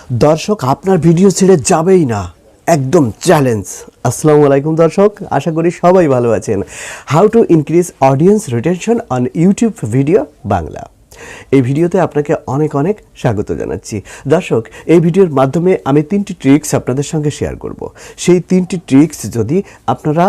দর্শক আপনার ভিডিও ছেড়ে যাবেই না, একদম চ্যালেঞ্জ। আসসালামু আলাইকুম দর্শক, আশা করি সবাই ভালো আছেন। How to increase audience retention on YouTube video Bangla, এই ভিডিওতে আপনাকে অনেক অনেক স্বাগত জানাচ্ছি। দর্শক, এই ভিডিওর মাধ্যমে আমি 3টি ট্রিক্স আপনাদের সঙ্গে শেয়ার করব। সেই 3টি ট্রিক্স যদি আপনারা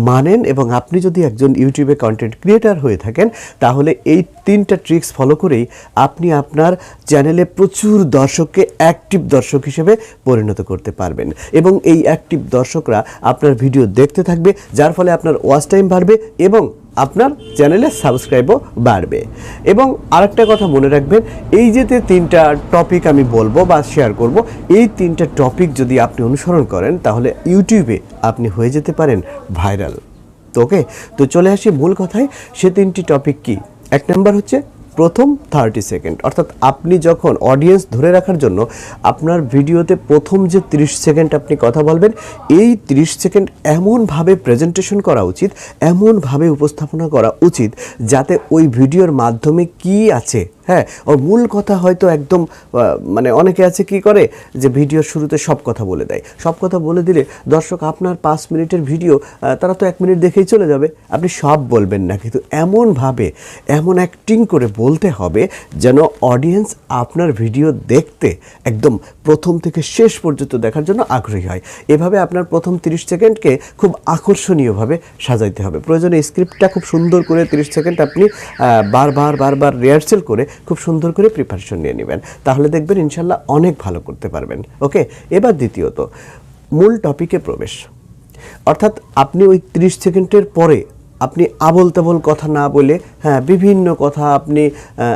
মানেন এবং আপনি যদি একজন ইউটিউবে কন্টেন্ট ক্রিয়েটার হয়ে থাকেন, তাহলে এই 3টা ট্রিক্স ফলো করেই আপনি আপনার চ্যানেলে প্রচুর দর্শককে অ্যাক্টিভ দর্শক হিসেবে পরিণত করতে পারবেন এবং এই অ্যাক্টিভ দর্শকরা আপনার ভিডিও দেখতে থাকবে, যার ফলে আপনার ওয়াচ টাইম বাড়বে এবং আপনার চ্যানেলে সাবস্ক্রাইবও বাড়বে। এবং আরেকটা কথা মনে রাখবেন, এই যে 3টা টপিক আমি বলবো বা শেয়ার করব, এই 3টা টপিক যদি আপনি অনুসরণ করেন তাহলে ইউটিউবে আপনি হয়ে যেতে পারেন ভাইরাল। তো ওকে, তো চলে আসি মূল কথায়। সে 3টি টপিক কি? 1 নাম্বার হচ্ছে প্রথম 30 সেকেন্ড, অর্থাৎ আপনি যখন অডিয়েন্স ধরে রাখার জন্য আপনার ভিডিওতে প্রথম যে 30 সেকেন্ড আপনি কথা বলবেন, এই 30 সেকেন্ড এমনভাবে প্রেজেন্টেশন করা উচিত, এমনভাবে উপস্থাপনা করা উচিত যাতে ওই ভিডিওর মাধ্যমে কি আছে, হ্যাঁ, ওর মূল কথা হয়তো একদম মানে অনেকে আছে কি করে যে ভিডিওর শুরুতে সব কথা বলে দেয়। সব কথা বলে দিলে দর্শক আপনার 5 মিনিটের ভিডিও তারা তো 1 মিনিট দেখেই চলে যাবে। আপনি সব বলবেন না, কিন্তু এমনভাবে এমন অ্যাক্টিং করে বলতে হবে যেন অডিয়েন্স আপনার ভিডিও দেখতে একদম প্রথম থেকে শেষ পর্যন্ত দেখার জন্য আগ্রহী হয়। এভাবে আপনার প্রথম 30 সেকেন্ডকে খুব আকর্ষণীয়ভাবে সাজাইতে হবে। প্রয়োজনে স্ক্রিপ্টটা খুব সুন্দর করে 30 সেকেন্ড আপনি বারবার রিহার্সেল করে খুব সুন্দর করে প্রিপারেশন নিয়ে নেবেন, তাহলে দেখবেন ইনশাল্লাহ অনেক ভালো করতে পারবেন। ওকে, এবার দ্বিতীয়ত মূল টপিকে প্রবেশ, অর্থাৎ আপনি ওই 30 সেকেন্ডের পরে আপনি আবোল তাবোল কথা না বলে, হ্যাঁ, বিভিন্ন কথা আপনি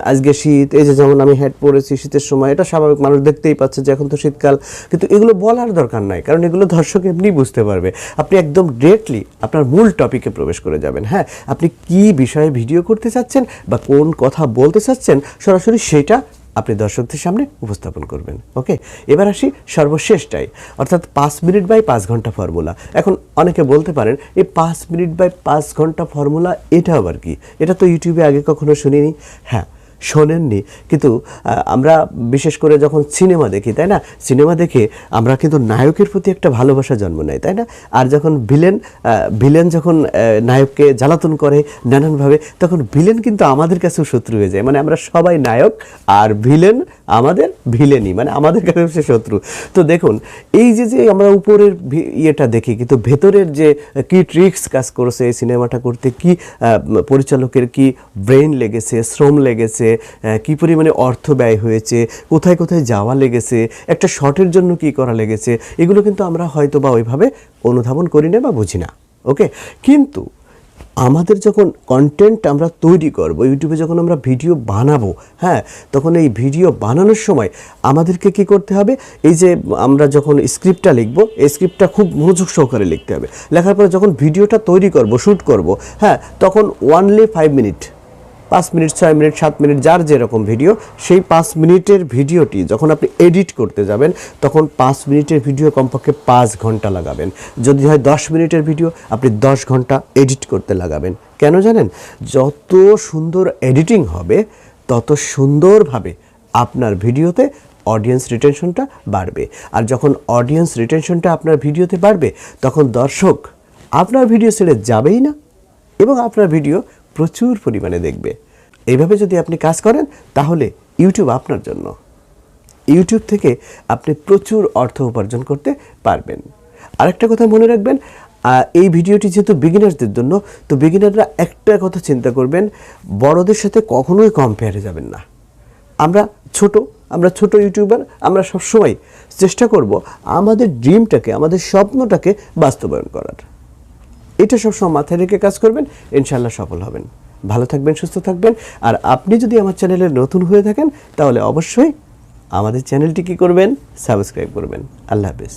আজকে শীত, এই যে যেমন আমি হেড পরেছি শীতের সময়, এটা স্বাভাবিক, মানুষ দেখতেই পাচ্ছে যে এখন তো শীতকাল, কিন্তু এগুলো বলার দরকার নাই, কারণ এগুলো দর্শক এমনি বুঝতে পারবে। আপনি একদম ডিরেক্টলি আপনার মূল টপিকে প্রবেশ করে যাবেন। হ্যাঁ, আপনি কি বিষয়ে ভিডিও করতে চাচ্ছেন বা কোন কথা বলতে চাচ্ছেন, সরাসরি সেটা আপনি দর্শকদের সামনে উপস্থাপন করবেন। ওকে, এবার আসি সর্বশেষটাই, অর্থাৎ 5 মিনিট বাই 5 ঘন্টা ফর্মুলা। এখন অনেকে বলতে পারেন এই 5 মিনিট বাই 5 ঘন্টা ফর্মুলা এটা আবার কি? এটা তো ইউটিউবে আগে কখনো শুনিনি। হ্যাঁ, শোনেননি, কিন্তু আমরা বিশেষ করে যখন সিনেমা দেখি, তাই না, সিনেমা দেখে আমরা কিন্তু নায়কের প্রতি একটা ভালোবাসা জন্ম নেয়, তাই না? আর যখন ভিলেন যখন নায়ককে জ্বালাতন করে নানানভাবে, তখন ভিলেন কিন্তু আমাদের কাছেও শত্রু হয়ে যায়। মানে আমরা সবাই নায়ক আর ভিলেন আমাদের ভিলেনই, মানে আমাদের কাছেও সে শত্রু। তো দেখুন, এই যে আমরা উপরের ইয়েটা দেখি, কিন্তু ভেতরের যে কি ট্রিক্স কাজ করেছে এই সিনেমাটা করতে, কি পরিচালকের কি ব্রেন লেগেছে, শ্রম লেগেছে, কি পরিমাণে অর্থ ব্যয় হয়েছে, কোথায় কোথায় যাওয়া লেগেছে, একটা শটের জন্য কি করা লেগেছে, এগুলো কিন্তু আমরা হয়তো বা ওইভাবে অনুধাবন করি না বা বুঝি না। ওকে, কিন্তু আমাদের যখন কন্টেন্ট আমরা তৈরি করব, ইউটিউবে যখন আমরা ভিডিও বানাবো, হ্যাঁ, তখন এই ভিডিও বানানোর সময় আমাদেরকে কি করতে হবে? এই যে আমরা যখন স্ক্রিপ্টটা লিখবো, এই স্ক্রিপ্টটা খুব মনোযোগ সহকারে লিখতে হবে। লেখার পরে যখন ভিডিওটা তৈরি করব, শ্যুট করব, হ্যাঁ, তখন only 5 minute, 5 minute, 6 minute, 7 minute, যার যেরকম ভিডিও, সেই 5 মিনিটের ভিডিওটি যখন আপনি এডিট করতে যাবেন, তখন 5 মিনিটের ভিডিও কমপক্ষে 5 ঘন্টা লাগাবেন। যদি হয় 10 মিনিটের ভিডিও, আপনি 10 ঘন্টা এডিট করতে লাগাবেন। কেন জানেন? যত সুন্দর এডিটিং হবে তত সুন্দরভাবে আপনার ভিডিওতে অডিয়েন্স রিটেনশনটা বাড়বে। আর যখন অডিয়েন্স রিটেনশনটা আপনার ভিডিওতে বাড়বে, তখন দর্শক আপনার ভিডিও ছেড়ে যাবেই না এবং আপনার ভিডিও প্রচুর পরিমাণে দেখবে। এইভাবে যদি আপনি কাজ করেন, তাহলে ইউটিউব আপনার জন্য। ইউটিউব থেকে আপনি প্রচুর অর্থ উপার্জন করতে পারবেন। আরেকটা কথা মনে রাখবেন, এই ভিডিওটি যেহেতু বিগিনারদের জন্য, তো বিগিনাররা একটা কথা চিন্তা করবেন, বড়দের সাথে কখনোই কম্পেয়ারে যাবেন না। আমরা ছোট ইউটিউবার, আমরা সবসময় চেষ্টা করব আমাদের ড্রিমটাকে, আমাদের স্বপ্নটাকে বাস্তবায়ন করার। এটা সবসময় মাথায় রেখে কাজ করবেন, ইনশাল্লাহ সফল হবেন। ভালো থাকবেন, সুস্থ থাকবেন। আর আপনি যদি আমার চ্যানেলে নতুন হয়ে থাকেন, তাহলে অবশ্যই আমাদের চ্যানেলটি কি করবেন? সাবস্ক্রাইব করবেন। আল্লাহ হাফেজ।